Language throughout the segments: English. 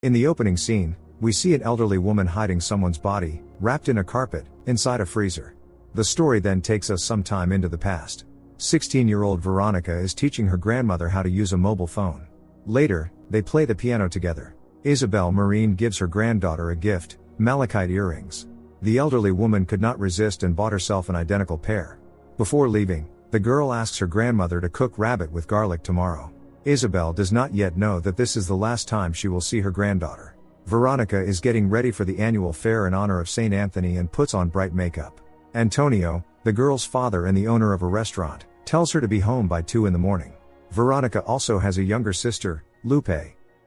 In the opening scene, we see an elderly woman hiding someone's body, wrapped in a carpet, inside a freezer. The story then takes us some time into the past. 16-year-old Veronica is teaching her grandmother how to use a mobile phone. Later, they play the piano together. Isabelle Marine gives her granddaughter a gift, malachite earrings. The elderly woman could not resist and bought herself an identical pair. Before leaving, the girl asks her grandmother to cook rabbit with garlic tomorrow. Isabelle does not yet know that this is the last time she will see her granddaughter. Veronica is getting ready for the annual fair in honor of St. Anthony and puts on bright makeup. Antonio, the girl's father and the owner of a restaurant, tells her to be home by 2 in the morning. Veronica also has a younger sister, Lupe.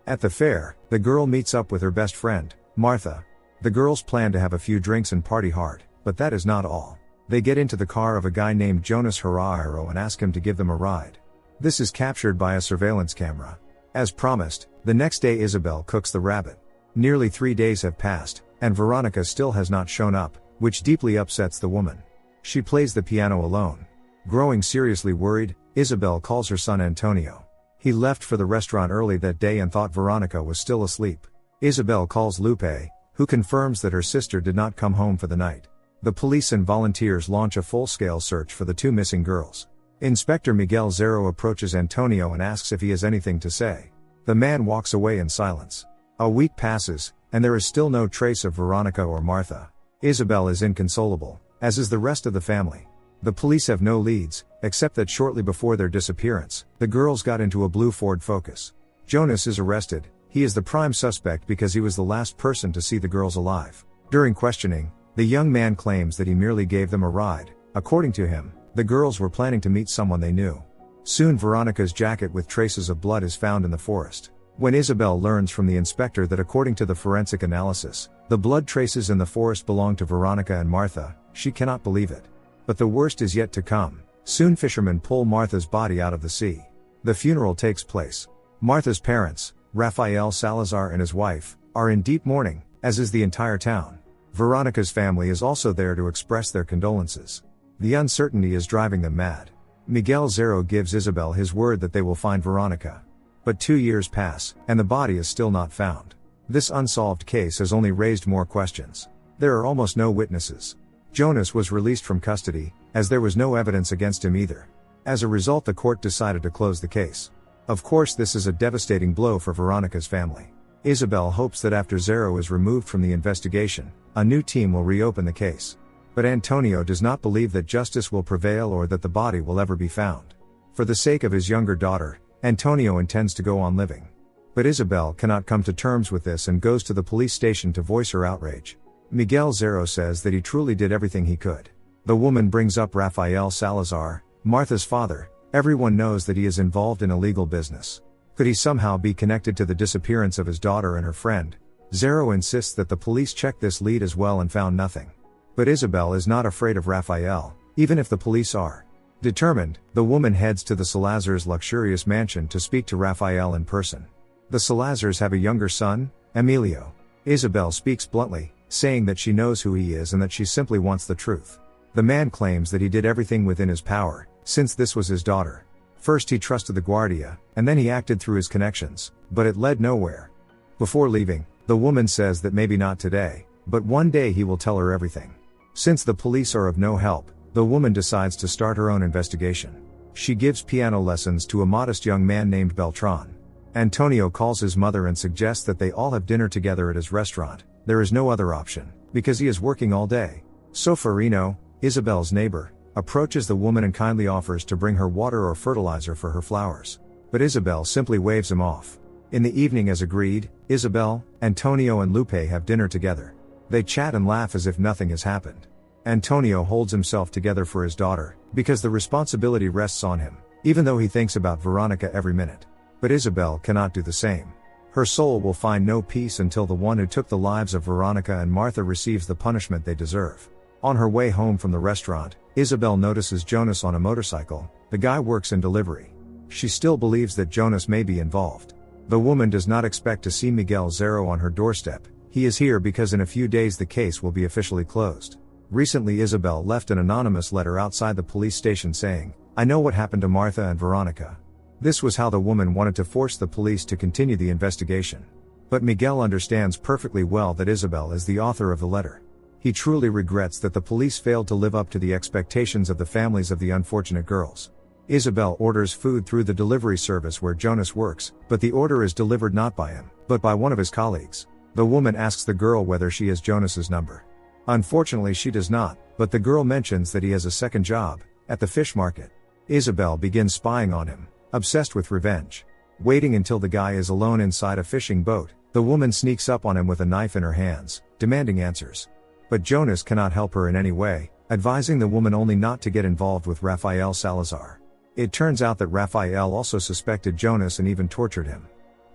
At the fair, the girl meets up with her best friend, Martha. The girls plan to have a few drinks and party hard, but that is not all. They get into the car of a guy named Jonas Herrero and ask him to give them a ride. This is captured by a surveillance camera. As promised, the next day Isabelle cooks the rabbit. Nearly 3 days have passed, and Veronica still has not shown up, which deeply upsets the woman. She plays the piano alone. Growing seriously worried, Isabelle calls her son Antonio. He left for the restaurant early that day and thought Veronica was still asleep. Isabelle calls Lupe, who confirms that her sister did not come home for the night. The police and volunteers launch a full-scale search for the 2 missing girls. Inspector Miguel Zero approaches Antonio and asks if he has anything to say. The man walks away in silence. A week passes, and there is still no trace of Veronica or Martha. Isabelle is inconsolable, as is the rest of the family. The police have no leads, except that shortly before their disappearance, the girls got into a blue Ford Focus. Jonas is arrested. He is the prime suspect because he was the last person to see the girls alive. During questioning, the young man claims that he merely gave them a ride. According to him, the girls were planning to meet someone they knew. Soon Veronica's jacket with traces of blood is found in the forest. When Isabelle learns from the inspector that according to the forensic analysis, the blood traces in the forest belong to Veronica and Martha, she cannot believe it. But the worst is yet to come. Soon fishermen pull Martha's body out of the sea. The funeral takes place. Martha's parents, Rafael Salazar and his wife, are in deep mourning, as is the entire town. Veronica's family is also there to express their condolences. The uncertainty is driving them mad. Miguel Zero gives Isabelle his word that they will find Veronica. But 2 years pass, and the body is still not found. This unsolved case has only raised more questions. There are almost no witnesses. Jonas was released from custody, as there was no evidence against him either. As a result, the court decided to close the case. Of course, this is a devastating blow for Veronica's family. Isabelle hopes that after Zero is removed from the investigation, a new team will reopen the case. But Antonio does not believe that justice will prevail or that the body will ever be found. For the sake of his younger daughter, Antonio intends to go on living. But Isabelle cannot come to terms with this and goes to the police station to voice her outrage. Miguel Zero says that he truly did everything he could. The woman brings up Rafael Salazar, Martha's father. Everyone knows that he is involved in illegal business. Could he somehow be connected to the disappearance of his daughter and her friend? Zero insists that the police checked this lead as well and found nothing. But Isabelle is not afraid of Rafael, even if the police are. Determined, the woman heads to the Salazar's luxurious mansion to speak to Rafael in person. The Salazars have a younger son, Emilio. Isabelle speaks bluntly, saying that she knows who he is and that she simply wants the truth. The man claims that he did everything within his power, since this was his daughter. First he trusted the Guardia, and then he acted through his connections, but it led nowhere. Before leaving, the woman says that maybe not today, but one day he will tell her everything. Since the police are of no help, the woman decides to start her own investigation. She gives piano lessons to a modest young man named Beltran. Antonio calls his mother and suggests that they all have dinner together at his restaurant. There is no other option, because he is working all day. Soferino, Isabelle's neighbor, approaches the woman and kindly offers to bring her water or fertilizer for her flowers. But Isabelle simply waves him off. In the evening, as agreed, Isabelle, Antonio and Lupe have dinner together. They chat and laugh as if nothing has happened. Antonio holds himself together for his daughter, because the responsibility rests on him, even though he thinks about Veronica every minute. But Isabelle cannot do the same. Her soul will find no peace until the one who took the lives of Veronica and Martha receives the punishment they deserve. On her way home from the restaurant, Isabelle notices Jonas on a motorcycle. The guy works in delivery. She still believes that Jonas may be involved. The woman does not expect to see Miguel Zero on her doorstep. He is here because in a few days the case will be officially closed. Recently Isabelle left an anonymous letter outside the police station saying, "I know what happened to Martha and Veronica." This was how the woman wanted to force the police to continue the investigation. But Miguel understands perfectly well that Isabelle is the author of the letter. He truly regrets that the police failed to live up to the expectations of the families of the unfortunate girls. Isabelle orders food through the delivery service where Jonas works, but the order is delivered not by him, but by one of his colleagues. The woman asks the girl whether she has Jonas's number. Unfortunately she does not, but the girl mentions that he has a second job, at the fish market. Isabelle begins spying on him, obsessed with revenge. Waiting until the guy is alone inside a fishing boat, the woman sneaks up on him with a knife in her hands, demanding answers. But Jonas cannot help her in any way, advising the woman only not to get involved with Rafael Salazar. It turns out that Rafael also suspected Jonas and even tortured him.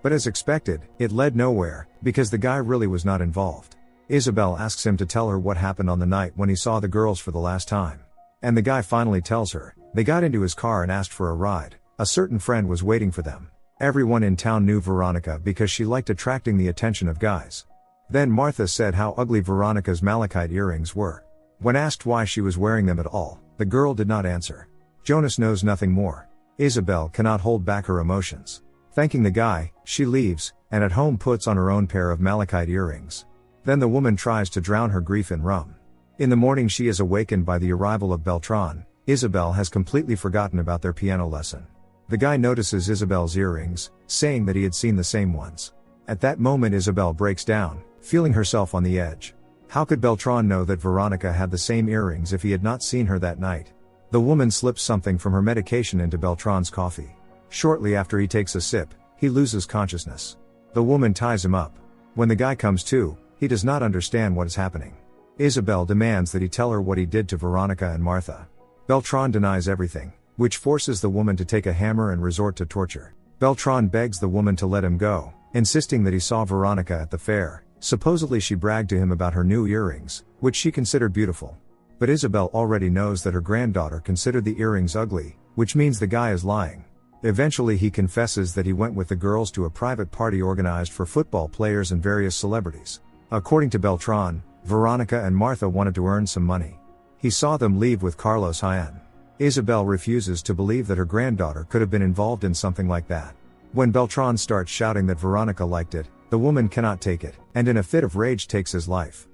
But as expected, it led nowhere, because the guy really was not involved. Isabelle asks him to tell her what happened on the night when he saw the girls for the last time. And the guy finally tells her. They got into his car and asked for a ride. A certain friend was waiting for them. Everyone in town knew Veronica because she liked attracting the attention of guys. Then Martha said how ugly Veronica's malachite earrings were. When asked why she was wearing them at all, the girl did not answer. Jonas knows nothing more. Isabelle cannot hold back her emotions. Thanking the guy, she leaves, and at home puts on her own pair of malachite earrings. Then the woman tries to drown her grief in rum. In the morning she is awakened by the arrival of Beltran. Isabelle has completely forgotten about their piano lesson. The guy notices Isabelle's earrings, saying that he had seen the same ones. At that moment Isabelle breaks down, feeling herself on the edge. How could Beltran know that Veronica had the same earrings if he had not seen her that night? The woman slips something from her medication into Beltran's coffee. Shortly after he takes a sip, he loses consciousness. The woman ties him up. When the guy comes to, he does not understand what is happening. Isabelle demands that he tell her what he did to Veronica and Martha. Beltran denies everything, which forces the woman to take a hammer and resort to torture. Beltran begs the woman to let him go, insisting that he saw Veronica at the fair. Supposedly she bragged to him about her new earrings, which she considered beautiful. But Isabelle already knows that her granddaughter considered the earrings ugly, which means the guy is lying. Eventually he confesses that he went with the girls to a private party organized for football players and various celebrities. According to Beltran, Veronica and Martha wanted to earn some money. He saw them leave with Carlos Jaén. Isabelle refuses to believe that her granddaughter could have been involved in something like that. When Beltran starts shouting that Veronica liked it, the woman cannot take it, and in a fit of rage takes his life.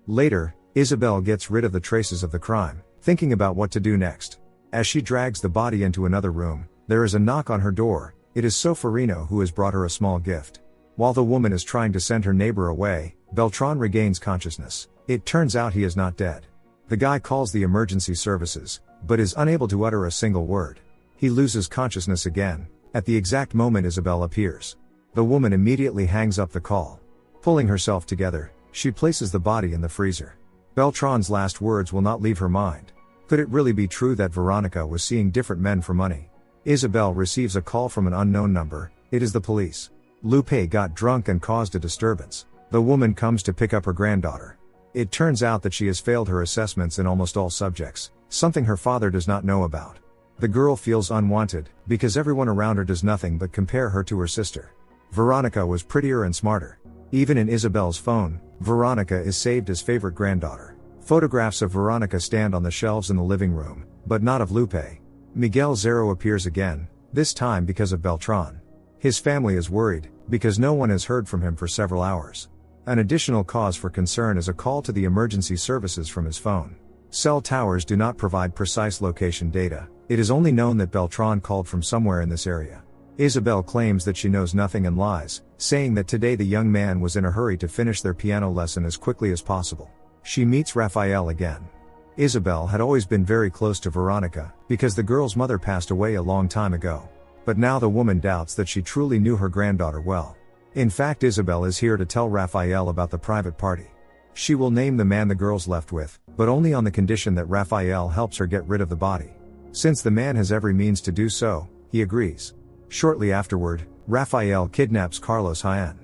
Later, Isabelle gets rid of the traces of the crime, thinking about what to do next. As she drags the body into another room, there is a knock on her door. It is Soferino who has brought her a small gift. While the woman is trying to send her neighbor away, Beltran regains consciousness. It turns out he is not dead. The guy calls the emergency services, but is unable to utter a single word. He loses consciousness again. At the exact moment Isabelle appears. The woman immediately hangs up the call. Pulling herself together, she places the body in the freezer. Beltran's last words will not leave her mind. Could it really be true that Veronica was seeing different men for money? Isabelle receives a call from an unknown number. It is the police. Lupe got drunk and caused a disturbance. The woman comes to pick up her granddaughter. It turns out that she has failed her assessments in almost all subjects, something her father does not know about. The girl feels unwanted, because everyone around her does nothing but compare her to her sister. Veronica was prettier and smarter. Even in Isabelle's phone, Veronica is saved as favorite granddaughter. Photographs of Veronica stand on the shelves in the living room, but not of Lupe. Miguel Zero appears again, this time because of Beltran. His family is worried, because no one has heard from him for several hours. An additional cause for concern is a call to the emergency services from his phone. Cell towers do not provide precise location data. It is only known that Beltran called from somewhere in this area. Isabelle claims that she knows nothing and lies, saying that today the young man was in a hurry to finish their piano lesson as quickly as possible. She meets Rafael again. Isabelle had always been very close to Veronica, because the girl's mother passed away a long time ago. But now the woman doubts that she truly knew her granddaughter well. In fact, Isabelle is here to tell Rafael about the private party. She will name the man the girls left with, but only on the condition that Rafael helps her get rid of the body. Since the man has every means to do so, he agrees. Shortly afterward, Rafael kidnaps Carlos Jaén.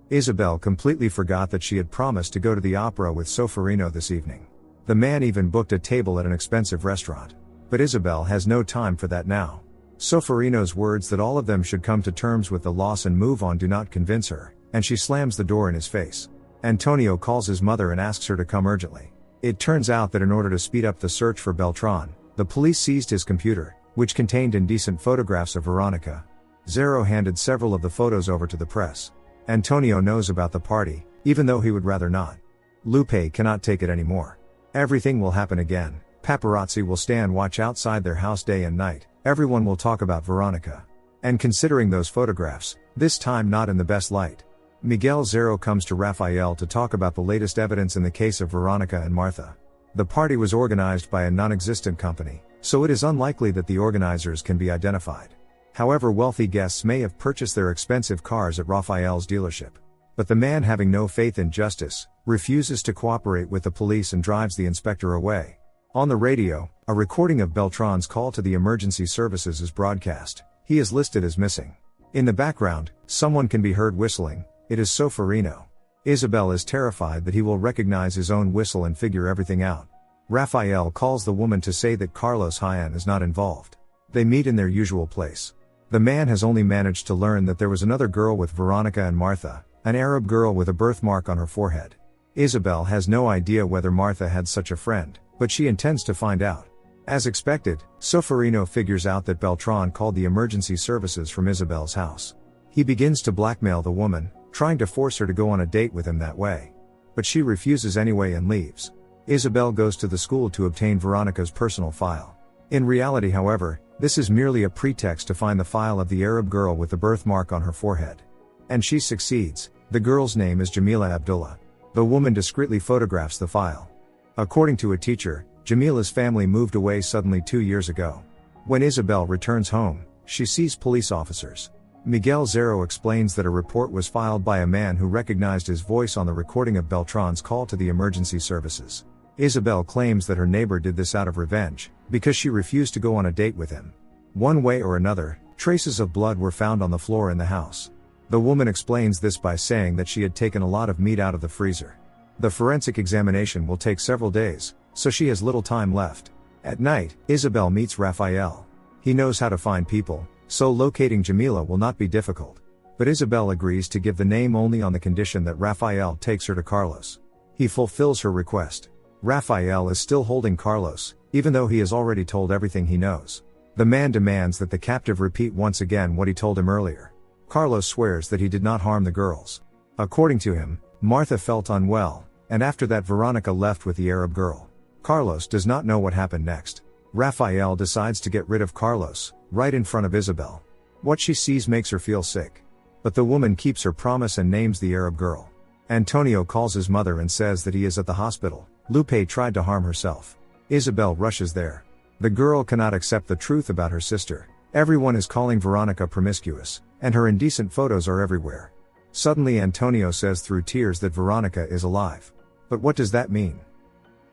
Isabelle completely forgot that she had promised to go to the opera with Soferino this evening. The man even booked a table at an expensive restaurant. But Isabelle has no time for that now. Soferino's words that all of them should come to terms with the loss and move on do not convince her, and she slams the door in his face. Antonio calls his mother and asks her to come urgently. It turns out that in order to speed up the search for Beltran, the police seized his computer, which contained indecent photographs of Veronica. Zero handed several of the photos over to the press. Antonio knows about the party, even though he would rather not. Lupe cannot take it anymore. Everything will happen again. Paparazzi will stand watch outside their house day and night. Everyone will talk about Veronica. And considering those photographs, this time not in the best light. Miguel Zero comes to Rafael to talk about the latest evidence in the case of Veronica and Martha. The party was organized by a non-existent company, so it is unlikely that the organizers can be identified. However, wealthy guests may have purchased their expensive cars at Rafael's dealership. But the man, having no faith in justice, refuses to cooperate with the police and drives the inspector away. On the radio, a recording of Beltran's call to the emergency services is broadcast. He is listed as missing. In the background, someone can be heard whistling. It is Soferino. Isabelle is terrified that he will recognize his own whistle and figure everything out. Rafael calls the woman to say that Carlos Hyan is not involved. They meet in their usual place. The man has only managed to learn that there was another girl with Veronica and Martha, an Arab girl with a birthmark on her forehead. Isabelle has no idea whether Martha had such a friend, but she intends to find out. As expected, Soferino figures out that Beltran called the emergency services from Isabelle's house. He begins to blackmail the woman, trying to force her to go on a date with him that way. But she refuses anyway and leaves. Isabelle goes to the school to obtain Veronica's personal file. In reality, however, this is merely a pretext to find the file of the Arab girl with the birthmark on her forehead. And she succeeds. The girl's name is Jamila Abdullah. The woman discreetly photographs the file. According to a teacher, Jamila's family moved away suddenly 2 years ago. When Isabelle returns home, she sees police officers. Miguel Zero explains that a report was filed by a man who recognized his voice on the recording of Beltran's call to the emergency services. Isabelle claims that her neighbor did this out of revenge, because she refused to go on a date with him. One way or another, traces of blood were found on the floor in the house. The woman explains this by saying that she had taken a lot of meat out of the freezer. The forensic examination will take several days, so she has little time left. At night, Isabelle meets Rafael. He knows how to find people, so locating Jamila will not be difficult. But Isabelle agrees to give the name only on the condition that Rafael takes her to Carlos. He fulfills her request. Rafael is still holding Carlos, even though he has already told everything he knows. The man demands that the captive repeat once again what he told him earlier. Carlos swears that he did not harm the girls. According to him, Martha felt unwell, and after that Veronica left with the Arab girl. Carlos does not know what happened next. Rafael decides to get rid of Carlos, right in front of Isabelle. What she sees makes her feel sick. But the woman keeps her promise and names the Arab girl. Antonio calls his mother and says that he is at the hospital. Lupe tried to harm herself. Isabelle rushes there. The girl cannot accept the truth about her sister. Everyone is calling Veronica promiscuous, and her indecent photos are everywhere. Suddenly Antonio says through tears that Veronica is alive. But what does that mean?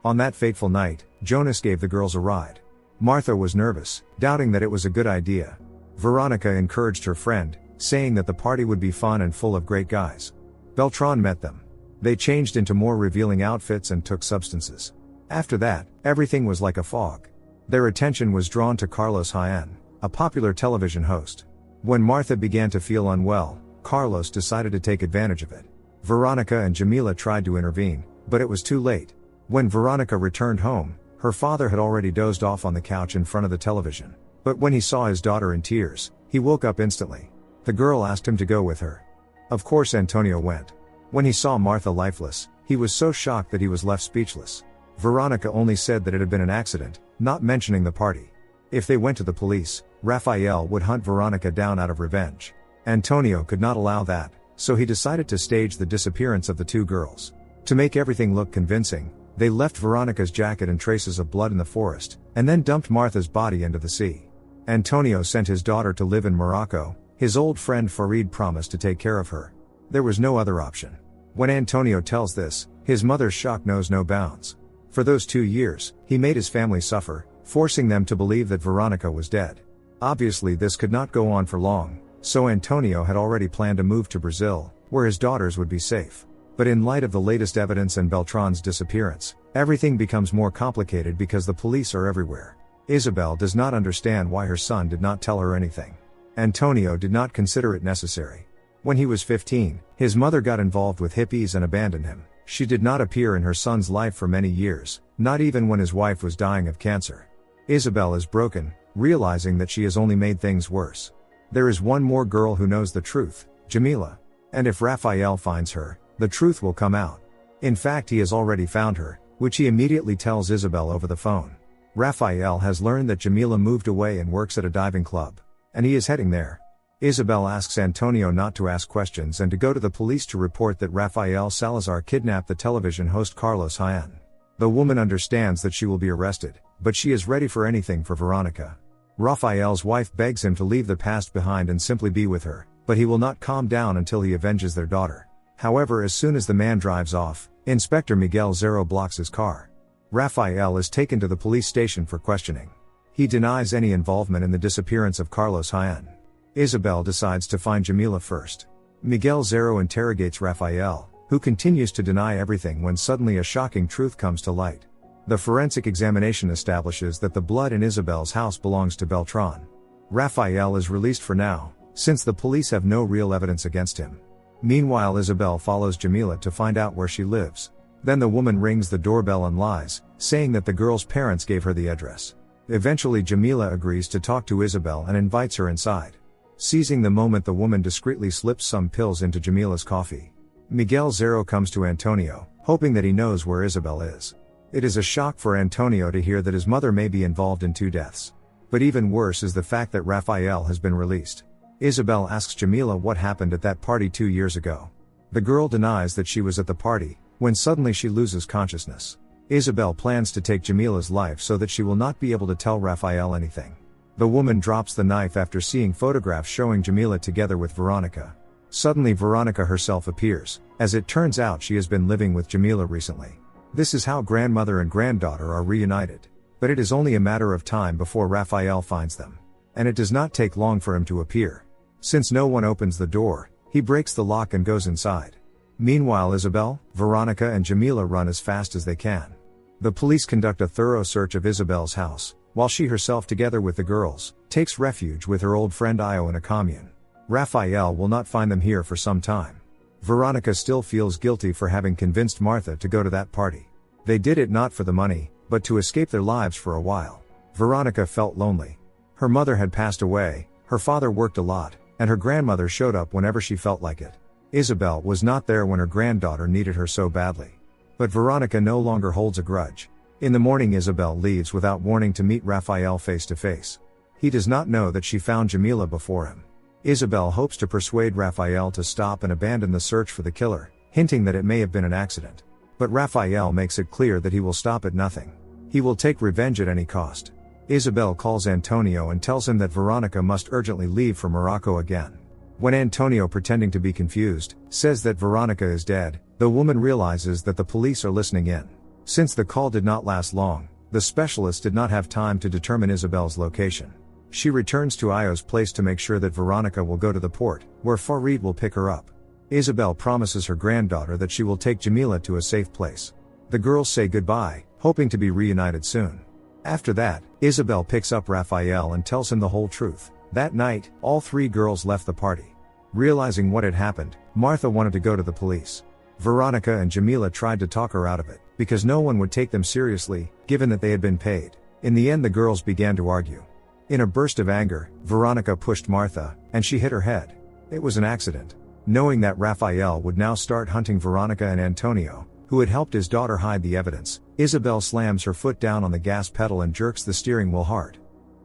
On that fateful night, Jonas gave the girls a ride. Martha was nervous, doubting that it was a good idea. Veronica encouraged her friend, saying that the party would be fun and full of great guys. Beltran met them. They changed into more revealing outfits and took substances. After that, everything was like a fog. Their attention was drawn to Carlos Hyan, a popular television host. When Martha began to feel unwell, Carlos decided to take advantage of it. Veronica and Jamila tried to intervene, but it was too late. When Veronica returned home, her father had already dozed off on the couch in front of the television. But when he saw his daughter in tears, he woke up instantly. The girl asked him to go with her. Of course Antonio went. When he saw Martha lifeless, he was so shocked that he was left speechless. Veronica only said that it had been an accident, not mentioning the party. If they went to the police, Rafael would hunt Veronica down out of revenge. Antonio could not allow that, so he decided to stage the disappearance of the two girls. To make everything look convincing, they left Veronica's jacket and traces of blood in the forest, and then dumped Martha's body into the sea. Antonio sent his daughter to live in Morocco. His old friend Farid promised to take care of her. There was no other option. When Antonio tells this, his mother's shock knows no bounds. For those 2 years, he made his family suffer, forcing them to believe that Veronica was dead. Obviously this could not go on for long, so Antonio had already planned to move to Brazil, where his daughters would be safe. But in light of the latest evidence and Beltran's disappearance, everything becomes more complicated because the police are everywhere. Isabelle does not understand why her son did not tell her anything. Antonio did not consider it necessary. When he was 15, his mother got involved with hippies and abandoned him. She did not appear in her son's life for many years, not even when his wife was dying of cancer. Isabelle is broken, realizing that she has only made things worse. There is one more girl who knows the truth, Jamila. And if Raphael finds her, the truth will come out. In fact, he has already found her, which he immediately tells Isabelle over the phone. Raphael has learned that Jamila moved away and works at a diving club, and he is heading there. Isabelle asks Antonio not to ask questions and to go to the police to report that Rafael Salazar kidnapped the television host Carlos Jaén. The woman understands that she will be arrested, but she is ready for anything for Veronica. Rafael's wife begs him to leave the past behind and simply be with her, but he will not calm down until he avenges their daughter. However, as soon as the man drives off, Inspector Miguel Zero blocks his car. Rafael is taken to the police station for questioning. He denies any involvement in the disappearance of Carlos Jaén. Isabelle decides to find Jamila first. Miguel Zero interrogates Rafael, who continues to deny everything when suddenly a shocking truth comes to light. The forensic examination establishes that the blood in Isabelle's house belongs to Beltran. Rafael is released for now, since the police have no real evidence against him. Meanwhile, Isabelle follows Jamila to find out where she lives. Then the woman rings the doorbell and lies, saying that the girl's parents gave her the address. Eventually Jamila agrees to talk to Isabelle and invites her inside. Seizing the moment, the woman discreetly slips some pills into Jamila's coffee. Miguel Zero comes to Antonio, hoping that he knows where Isabelle is. It is a shock for Antonio to hear that his mother may be involved in 2 deaths. But even worse is the fact that Rafael has been released. Isabelle asks Jamila what happened at that party 2 years ago. The girl denies that she was at the party, when suddenly she loses consciousness. Isabelle plans to take Jamila's life so that she will not be able to tell Rafael anything. The woman drops the knife after seeing photographs showing Jamila together with Veronica. Suddenly Veronica herself appears. As it turns out, she has been living with Jamila recently. This is how grandmother and granddaughter are reunited. But it is only a matter of time before Rafael finds them. And it does not take long for him to appear. Since no one opens the door, he breaks the lock and goes inside. Meanwhile, Isabelle, Veronica and Jamila run as fast as they can. The police conduct a thorough search of Isabelle's house, while she herself, together with the girls, takes refuge with her old friend Io in a commune. Rafael will not find them here for some time. Veronica still feels guilty for having convinced Martha to go to that party. They did it not for the money, but to escape their lives for a while. Veronica felt lonely. Her mother had passed away, her father worked a lot, and her grandmother showed up whenever she felt like it. Isabelle was not there when her granddaughter needed her so badly. But Veronica no longer holds a grudge. In the morning, Isabelle leaves without warning to meet Rafael face to face. He does not know that she found Jamila before him. Isabelle hopes to persuade Rafael to stop and abandon the search for the killer, hinting that it may have been an accident. But Rafael makes it clear that he will stop at nothing. He will take revenge at any cost. Isabelle calls Antonio and tells him that Veronica must urgently leave for Morocco again. When Antonio, pretending to be confused, says that Veronica is dead, the woman realizes that the police are listening in. Since the call did not last long, the specialist did not have time to determine Isabelle's location. She returns to Io's place to make sure that Veronica will go to the port, where Farid will pick her up. Isabelle promises her granddaughter that she will take Jamila to a safe place. The girls say goodbye, hoping to be reunited soon. After that, Isabelle picks up Rafael and tells him the whole truth. That night, all 3 girls left the party. Realizing what had happened, Martha wanted to go to the police. Veronica and Jamila tried to talk her out of it, because no one would take them seriously, given that they had been paid. In the end, the girls began to argue. In a burst of anger, Veronica pushed Martha, and she hit her head. It was an accident. Knowing that Rafael would now start hunting Veronica and Antonio, who had helped his daughter hide the evidence, Isabelle slams her foot down on the gas pedal and jerks the steering wheel hard.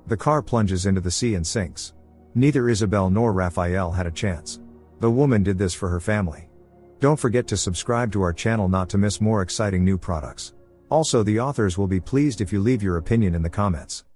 The car plunges into the sea and sinks. Neither Isabelle nor Rafael had a chance. The woman did this for her family. Don't forget to subscribe to our channel not to miss more exciting new products. Also, the authors will be pleased if you leave your opinion in the comments.